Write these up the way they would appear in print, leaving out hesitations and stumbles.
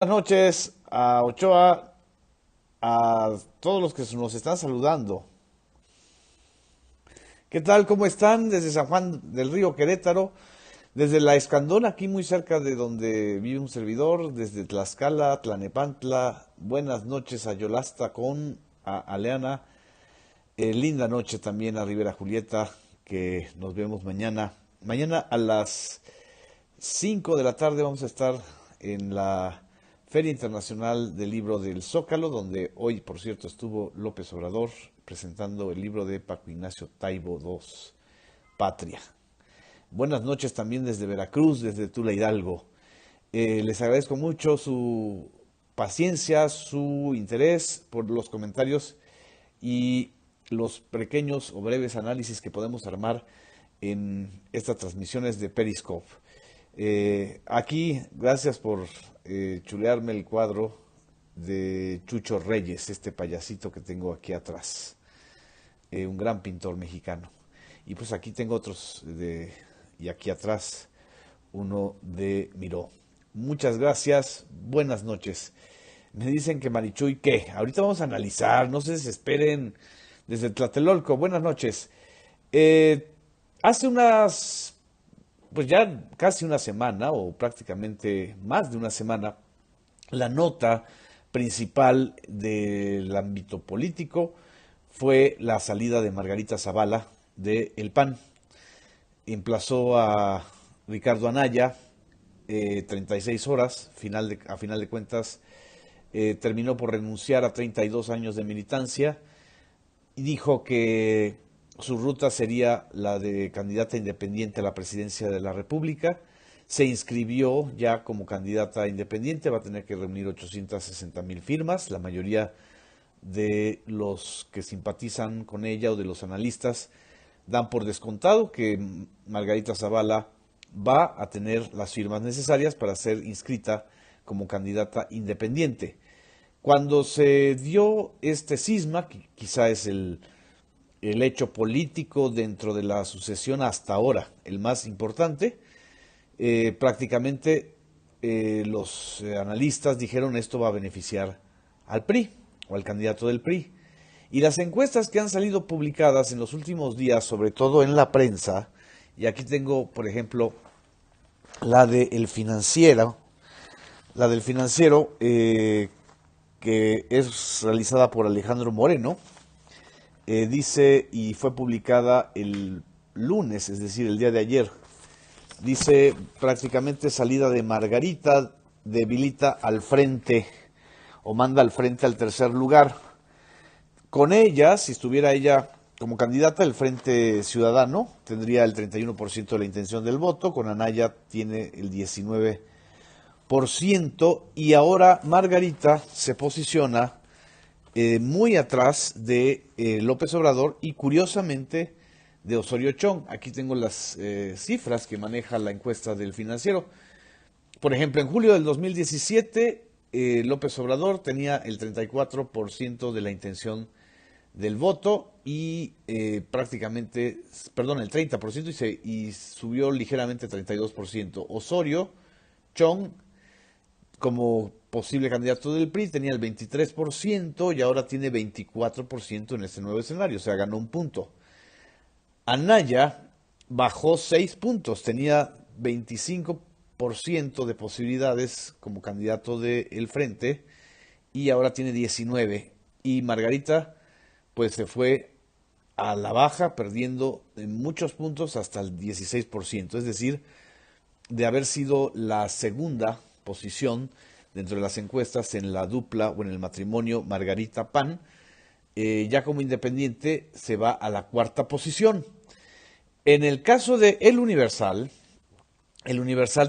Buenas noches a Ochoa, a todos los que nos están saludando. ¿Qué tal? ¿Cómo están? Desde San Juan del Río, Querétaro, desde La Escandón, aquí muy cerca de donde vive un servidor, desde Tlaxcala, Tlanepantla. Buenas noches a Yolasta a Aleana. Linda noche también a Rivera Julieta, que nos vemos mañana. Mañana a las 5 de la tarde vamos a estar en la Feria Internacional del Libro del Zócalo, donde hoy, por cierto, estuvo López Obrador presentando el libro de Paco Ignacio Taibo II, Patria. Buenas noches también desde Veracruz, desde Tula Hidalgo. Les agradezco mucho su paciencia, su interés por los comentarios y los pequeños o breves análisis que podemos armar en estas transmisiones de Periscope. Aquí, gracias por chulearme el cuadro de Chucho Reyes, este payasito que tengo aquí atrás, un gran pintor mexicano. Y pues aquí tengo y aquí atrás uno de Miró. Muchas gracias, buenas noches. Me dicen que Marichuy, ¿qué? Ahorita vamos a analizar, no se desesperen desde Tlatelolco. Buenas noches. Eh, hace pues ya casi una semana, o prácticamente más de una semana, la nota principal del ámbito político fue la salida de Margarita Zavala de El PAN. Emplazó a Ricardo Anaya, 36 horas, a final de cuentas, terminó por renunciar a 32 años de militancia y dijo que su ruta sería la de candidata independiente a la presidencia de la República. Se inscribió ya como candidata independiente, va a tener que reunir 860,000 firmas. La mayoría de los que simpatizan con ella o de los analistas dan por descontado que Margarita Zavala va a tener las firmas necesarias para ser inscrita como candidata independiente. Cuando se dio este cisma, que quizá es el hecho político dentro de la sucesión hasta ahora, el más importante, prácticamente los analistas dijeron esto va a beneficiar al PRI o al candidato del PRI. Y las encuestas que han salido publicadas en los últimos días, sobre todo en la prensa, y aquí tengo, por ejemplo, la de El Financiero, la del Financiero, que es realizada por Alejandro Moreno, dice, y fue publicada el lunes, es decir, el día de ayer, dice prácticamente salida de Margarita, debilita al frente o manda al frente al tercer lugar. Con ella, si estuviera ella como candidata, el Frente Ciudadano tendría el 31% de la intención del voto, con Anaya tiene el 19%, y ahora Margarita se posiciona muy atrás de López Obrador y curiosamente de Osorio Chong. Aquí tengo las cifras que maneja la encuesta del Financiero. Por ejemplo, en julio del 2017, López Obrador tenía el 34% de la intención del voto y prácticamente, perdón, el 30% y subió ligeramente 32%. Osorio Chong, como posible candidato del PRI, tenía el 23% y ahora tiene 24% en este nuevo escenario, o sea, ganó un punto. Anaya bajó 6 puntos, tenía 25% de posibilidades como candidato del Frente y ahora tiene 19. Y Margarita pues se fue a la baja, perdiendo en muchos puntos hasta el 16%, es decir, de haber sido la segunda posición dentro de las encuestas en la dupla o en el matrimonio Margarita-Pan, ya como independiente se va a la cuarta posición. En el caso de El Universal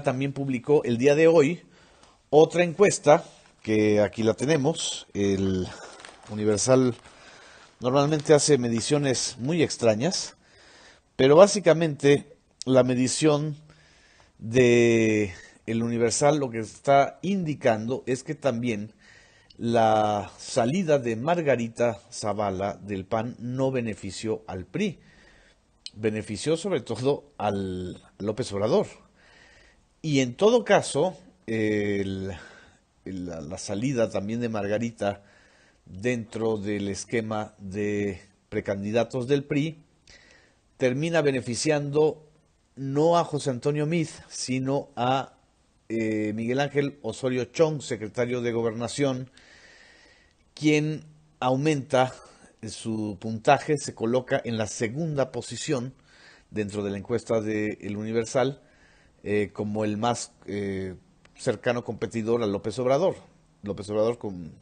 también publicó el día de hoy otra encuesta, que aquí la tenemos. El Universal normalmente hace mediciones muy extrañas, pero básicamente la medición de el Universal lo que está indicando es que también la salida de Margarita Zavala del PAN no benefició al PRI, benefició sobre todo al López Obrador. Y en todo caso, la salida también de Margarita dentro del esquema de precandidatos del PRI termina beneficiando no a José Antonio Meade, sino a Miguel Ángel Osorio Chong, secretario de Gobernación, quien aumenta su puntaje, se coloca en la segunda posición dentro de la encuesta de El Universal como el más cercano competidor a López Obrador. López Obrador con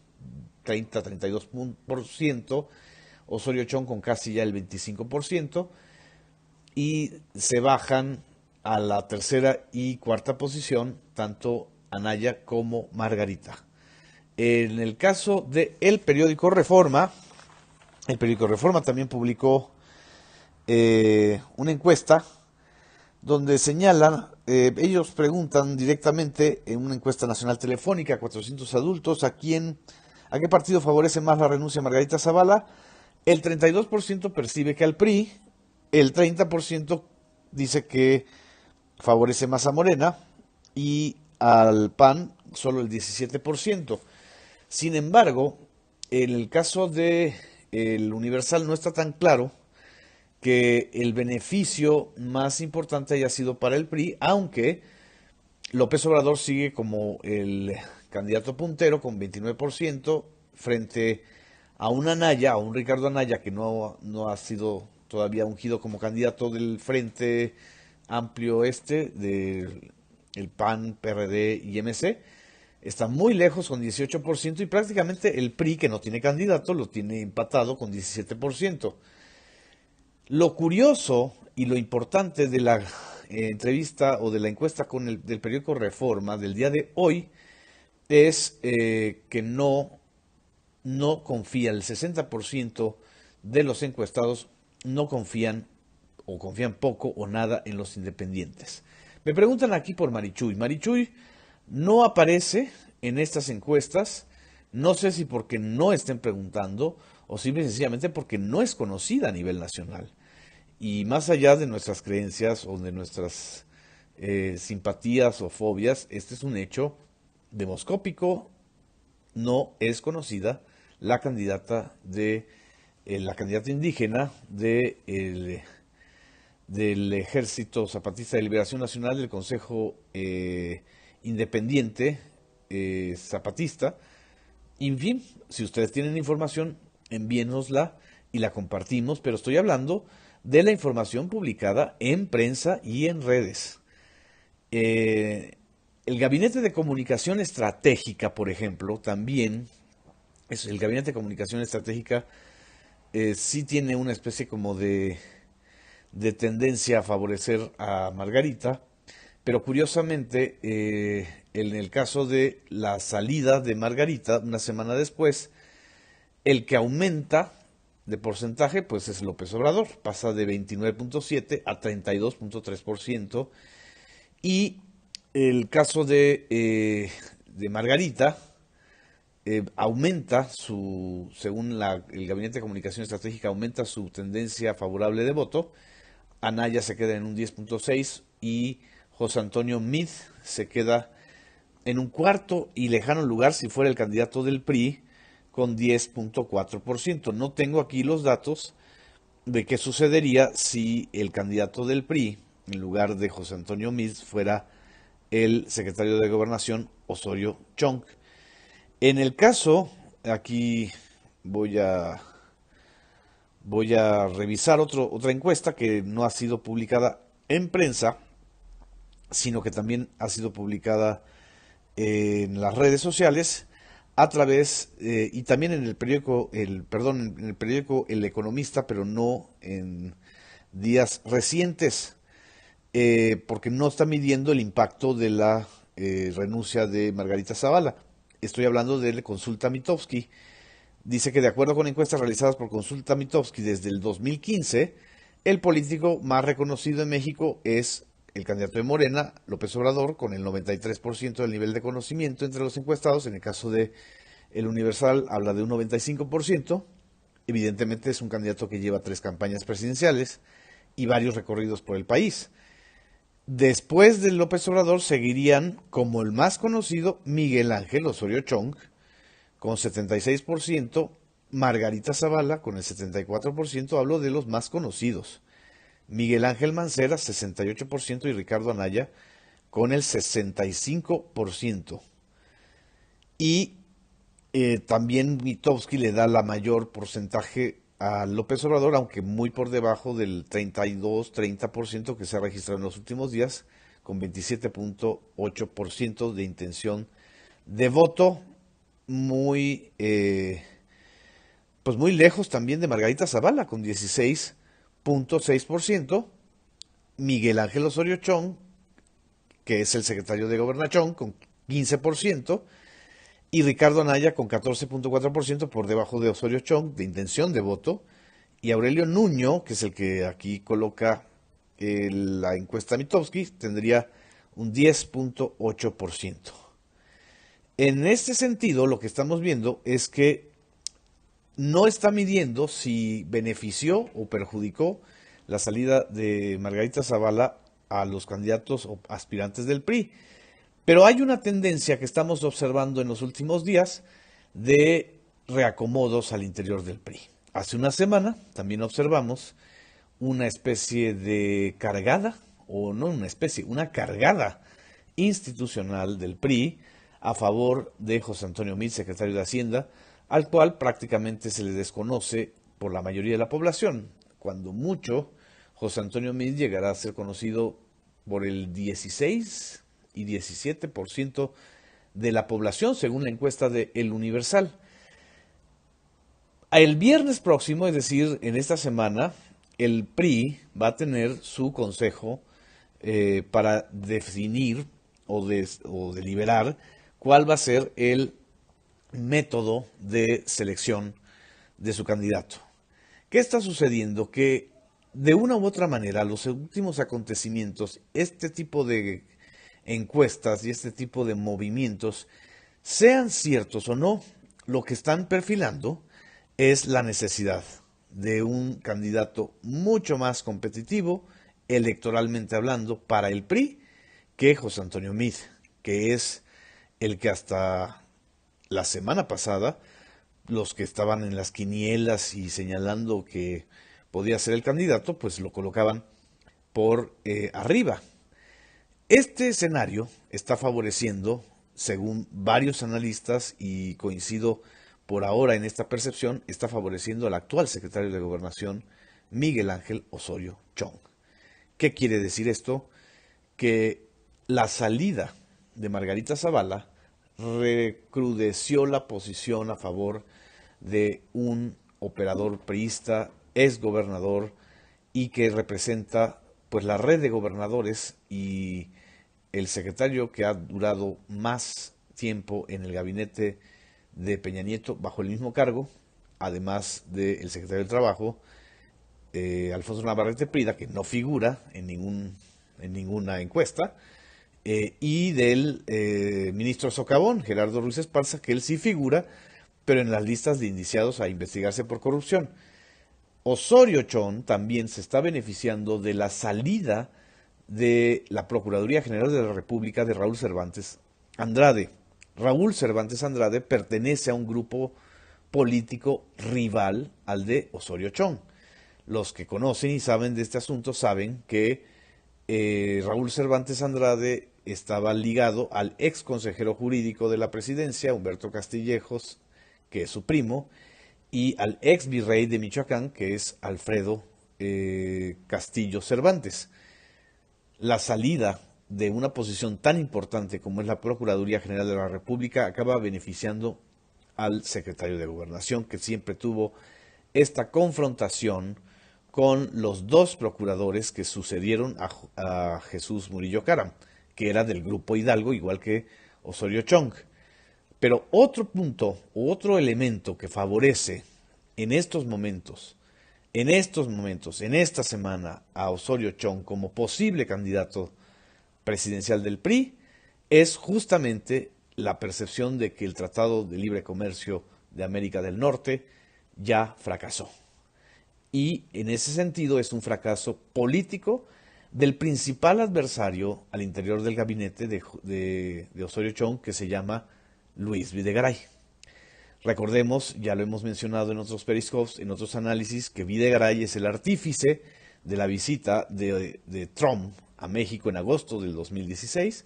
30-32%, Osorio Chong con casi ya el 25%, y se bajan a la tercera y cuarta posición tanto Anaya como Margarita. En el caso del periódico Reforma, el periódico Reforma también publicó una encuesta donde señalan, ellos preguntan directamente en una encuesta nacional telefónica a 400 adultos a qué partido favorece más la renuncia de Margarita Zavala. El 32% percibe que al PRI, el 30% dice que favorece más a Morena y al PAN solo el 17%. Sin embargo, en el caso de el Universal no está tan claro que el beneficio más importante haya sido para el PRI, aunque López Obrador sigue como el candidato puntero con 29% frente a un Anaya, a un Ricardo Anaya que no ha sido todavía ungido como candidato del Frente Amplio del PAN, PRD y MC. Está muy lejos con 18% y prácticamente el PRI, que no tiene candidato, lo tiene empatado con 17%. Lo curioso y lo importante de la entrevista o de la encuesta del periódico Reforma del día de hoy es que no confía, el 60% de los encuestados no confían o confían poco o nada en los independientes. Me preguntan aquí por Marichuy. Marichuy no aparece en estas encuestas, no sé si porque no estén preguntando o simple y sencillamente porque no es conocida a nivel nacional. Y más allá de nuestras creencias o de nuestras simpatías o fobias, este es un hecho demoscópico, no es conocida la candidata la candidata indígena del Ejército Zapatista de Liberación Nacional del Consejo Independiente Zapatista. En fin, si ustedes tienen información, envíenosla y la compartimos, pero estoy hablando de la información publicada en prensa y en redes. El Gabinete de Comunicación Estratégica, por ejemplo, también, el Gabinete de Comunicación Estratégica sí tiene una especie como de tendencia a favorecer a Margarita, pero curiosamente, en el caso de la salida de Margarita, una semana después, el que aumenta de porcentaje, pues es López Obrador, pasa de 29.7 a 32.3%, y el caso de Margarita aumenta según el Gabinete de Comunicación Estratégica, aumenta su tendencia favorable de voto. Anaya se queda en un 10.6 y José Antonio Meade se queda en un cuarto y lejano lugar si fuera el candidato del PRI con 10.4%. No tengo aquí los datos de qué sucedería si el candidato del PRI, en lugar de José Antonio Meade, fuera el secretario de Gobernación Osorio Chong. En el caso, aquí voy a revisar otra encuesta que no ha sido publicada en prensa, sino que también ha sido publicada en las redes sociales a través y también en el periódico en el periódico El Economista, pero no en días recientes, porque no está midiendo el impacto de la renuncia de Margarita Zavala. Estoy hablando de Consulta Mitofsky. Dice que de acuerdo con encuestas realizadas por Consulta Mitofsky desde el 2015, el político más reconocido en México es el candidato de Morena, López Obrador, con el 93% del nivel de conocimiento entre los encuestados. En el caso de El Universal habla de un 95%. Evidentemente es un candidato que lleva 3 campañas presidenciales y varios recorridos por el país. Después de López Obrador seguirían como el más conocido Miguel Ángel Osorio Chong con 76%, Margarita Zavala con el 74%, hablo de los más conocidos. Miguel Ángel Mancera 68% y Ricardo Anaya con el 65%. Y también Mitofsky le da la mayor porcentaje a López Obrador, aunque muy por debajo del 32-30% que se ha registrado en los últimos días, con 27.8% de intención de voto, muy, pues muy lejos también de Margarita Zavala, con 16.6%, Miguel Ángel Osorio Chong, que es el secretario de Gobernación, con 15%, y Ricardo Anaya con 14.4% por debajo de Osorio Chong de intención de voto, y Aurelio Nuño, que es el que aquí coloca la encuesta Mitofsky, tendría un 10.8%. En este sentido, lo que estamos viendo es que no está midiendo si benefició o perjudicó la salida de Margarita Zavala a los candidatos o aspirantes del PRI. Pero hay una tendencia que estamos observando en los últimos días de reacomodos al interior del PRI. Hace una semana también observamos una especie de cargada, o no una especie, una cargada institucional del PRI a favor de José Antonio Meade, secretario de Hacienda, al cual prácticamente se le desconoce por la mayoría de la población. Cuando mucho, José Antonio Meade llegará a ser conocido por el 16 y 17% de la población, según la encuesta de El Universal. El viernes próximo, es decir, en esta semana, el PRI va a tener su consejo para definir o deliberar cuál va a ser el método de selección de su candidato. ¿Qué está sucediendo? Que de una u otra manera, los últimos acontecimientos, este tipo de encuestas y este tipo de movimientos, sean ciertos o no, lo que están perfilando es la necesidad de un candidato mucho más competitivo, electoralmente hablando, para el PRI que José Antonio Meade, que es el que hasta la semana pasada, los que estaban en las quinielas y señalando que podía ser el candidato, pues lo colocaban por arriba. Este escenario está favoreciendo, según varios analistas, y coincido por ahora en esta percepción, está favoreciendo al actual secretario de Gobernación, Miguel Ángel Osorio Chong. ¿Qué quiere decir esto? Que la salida de Margarita Zavala recrudeció la posición a favor de un operador priista, ex gobernador, y que representa pues la red de gobernadores y el secretario que ha durado más tiempo en el gabinete de Peña Nieto bajo el mismo cargo, además del secretario del Trabajo, Alfonso Navarrete Prida, que no figura en ninguna encuesta, y del ministro Socavón, Gerardo Ruiz Esparza, que él sí figura, pero en las listas de indiciados a investigarse por corrupción. Osorio Chong también se está beneficiando de la salida de la Procuraduría General de la República de Raúl Cervantes Andrade. Raúl Cervantes Andrade pertenece a un grupo político rival al de Osorio Chong. Los que conocen y saben de este asunto saben que Raúl Cervantes Andrade estaba ligado al ex consejero jurídico de la presidencia, Humberto Castillejos, que es su primo, y al ex virrey de Michoacán, que es Alfredo Castillo Cervantes. La salida de una posición tan importante como es la Procuraduría General de la República acaba beneficiando al secretario de Gobernación, que siempre tuvo esta confrontación con los dos procuradores que sucedieron a Jesús Murillo Caram, que era del Grupo Hidalgo, igual que Osorio Chong. Pero otro punto, otro elemento que favorece en estos momentos, en esta semana, a Osorio Chong como posible candidato presidencial del PRI, es justamente la percepción de que el Tratado de Libre Comercio de América del Norte ya fracasó. Y en ese sentido es un fracaso político, del principal adversario al interior del gabinete de Osorio Chong, que se llama Luis Videgaray. Recordemos, ya lo hemos mencionado en otros periscopes, en otros análisis, que Videgaray es el artífice de la visita de Trump a México en agosto del 2016.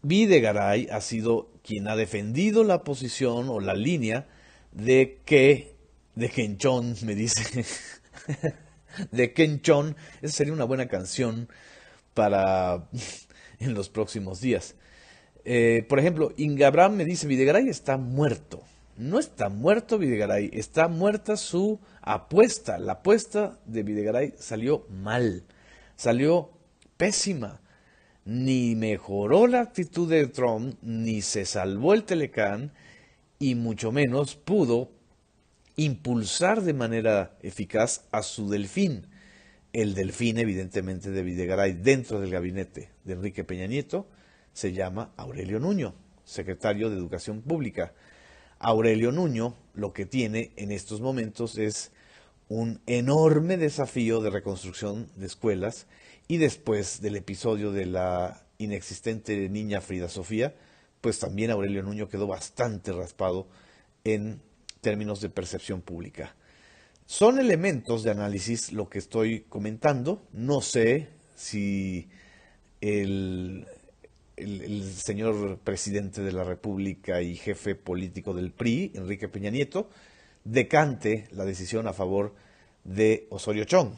Videgaray ha sido quien ha defendido la posición o la línea de que Kenchon, me dice, de Kenchon, esa sería una buena canción para en los próximos días. Por ejemplo, Ingabram me dice, Videgaray está muerto. No está muerto Videgaray, está muerta su apuesta. La apuesta de Videgaray salió mal, salió pésima. Ni mejoró la actitud de Trump, ni se salvó el Telecán, y mucho menos pudo impulsar de manera eficaz a su delfín. El delfín, evidentemente, de Videgaray dentro del gabinete de Enrique Peña Nieto se llama Aurelio Nuño, secretario de Educación Pública. Aurelio Nuño lo que tiene en estos momentos es un enorme desafío de reconstrucción de escuelas, y después del episodio de la inexistente niña Frida Sofía, pues también Aurelio Nuño quedó bastante raspado en términos de percepción pública. Son elementos de análisis lo que estoy comentando. No sé si el señor presidente de la República y jefe político del PRI, Enrique Peña Nieto, decante la decisión a favor de Osorio Chong.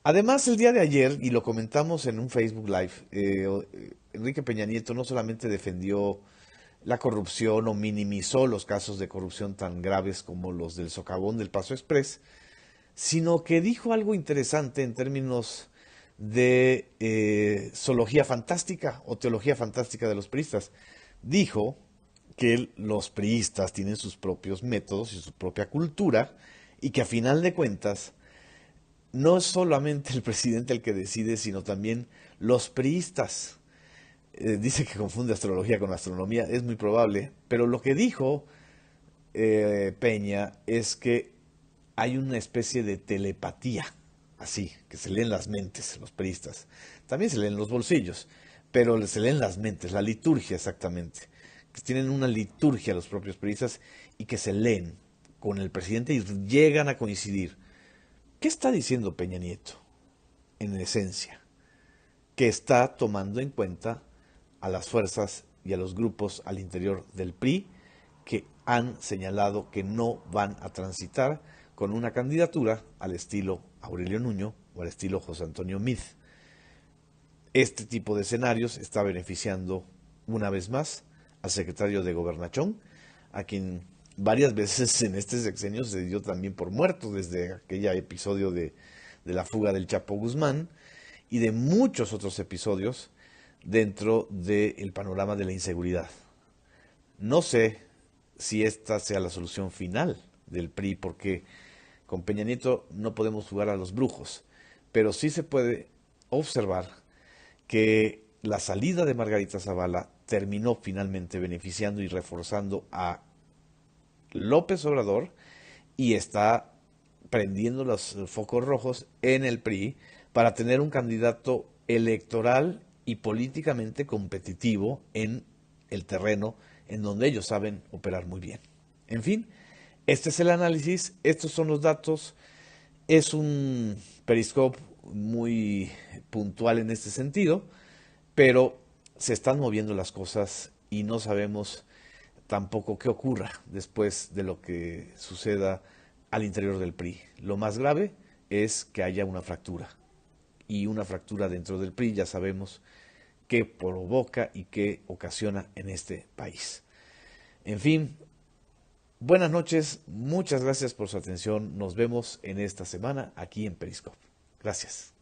Además, el día de ayer, y lo comentamos en un Facebook Live, Enrique Peña Nieto no solamente defendió la corrupción o minimizó los casos de corrupción tan graves como los del socavón del Paso Express, sino que dijo algo interesante en términos de zoología fantástica o teología fantástica de los priistas. Dijo que los priistas tienen sus propios métodos y su propia cultura, y que a final de cuentas no es solamente el presidente el que decide, sino también los priistas. Dice que confunde astrología con astronomía, es muy probable, pero lo que dijo Peña es que hay una especie de telepatía, así, que se leen las mentes los priistas. También se leen los bolsillos, pero se leen las mentes, la liturgia exactamente. Que tienen una liturgia los propios priistas y que se leen con el presidente y llegan a coincidir. ¿Qué está diciendo Peña Nieto? En esencia, que está tomando en cuenta a las fuerzas y a los grupos al interior del PRI que han señalado que no van a transitar con una candidatura al estilo Aurelio Nuño o al estilo José Antonio Meade. Este tipo de escenarios está beneficiando una vez más al secretario de Gobernación, a quien varias veces en este sexenio se dio también por muerto, desde aquel episodio de la fuga del Chapo Guzmán y de muchos otros episodios dentro del panorama de la inseguridad. No sé si esta sea la solución final del PRI, porque con Peña Nieto no podemos jugar a los brujos, pero sí se puede observar que la salida de Margarita Zavala terminó finalmente beneficiando y reforzando a López Obrador, y está prendiendo los focos rojos en el PRI para tener un candidato electoral y políticamente competitivo en el terreno en donde ellos saben operar muy bien. En fin, este es el análisis, estos son los datos. Es un periscope muy puntual en este sentido, pero se están moviendo las cosas y no sabemos tampoco qué ocurra después de lo que suceda al interior del PRI. Lo más grave es que haya una fractura, y una fractura dentro del PRI ya sabemos qué provoca y qué ocasiona en este país. En fin, buenas noches, muchas gracias por su atención. Nos vemos en esta semana aquí en Periscope. Gracias.